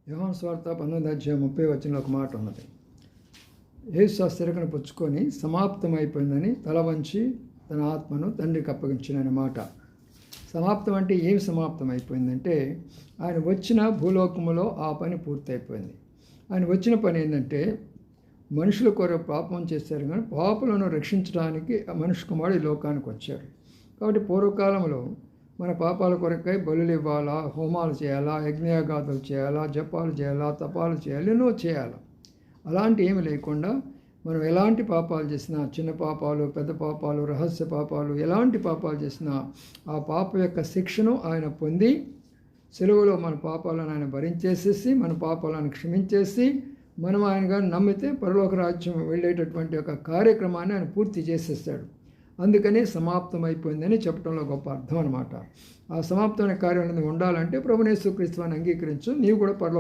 యోహాను సువార్త 19:30 ఒక మాట ఉన్నది. యేసు ఆ సిరకను పుచ్చుకొని సమాప్తమైపోయిందని తల వంచి తన ఆత్మను తండ్రికి అప్పగించిననే మాట. సమాప్తం అంటే ఏమి సమాప్తం అయిపోయిందంటే, ఆయన వచ్చిన భూలోకములో ఆ పని పూర్తయిపోయింది. ఆయన వచ్చిన పని ఏంటంటే, మనుషుల కొరకు పాపం చేశారు కానీ పాపులను రక్షించడానికి మనుష్య కుమారుడు ఈ లోకానికి వచ్చాడు. కాబట్టి పూర్వకాలంలో మన పాపాల కొరకై బలులు ఇవ్వాలా, హోమాలు చేయాలా, యజ్ఞయాగాదులు చేయాలా, జపాలు చేయాలా, తపాలు చేయాలి, ఎన్నో చేయాలి. అలాంటి ఏమి లేకుండా మనం ఎలాంటి పాపాలు చేసినా, చిన్న పాపాలు, పెద్ద పాపాలు, రహస్య పాపాలు, ఎలాంటి పాపాలు చేసినా ఆ పాప యొక్క శిక్షను ఆయన పొంది సెలవులో మన పాపాలను ఆయన భరించేసేసి మన పాపాలను క్షమించేసి మనం ఆయనగా నమ్మితే పరలోక రాజ్యం వెళ్ళేటటువంటి ఒక కార్యక్రమాన్ని ఆయన పూర్తి చేసేస్తాడు. అందుకని సమాప్తం అయిపోయిందని చెప్పడంలో గొప్ప అర్థం అనమాట. ఆ సమాప్తమైన కార్యం అనేది ఉండాలంటే ప్రభువుని యేసుక్రీస్తుని అంగీకరించు, నీవు కూడా పరలోక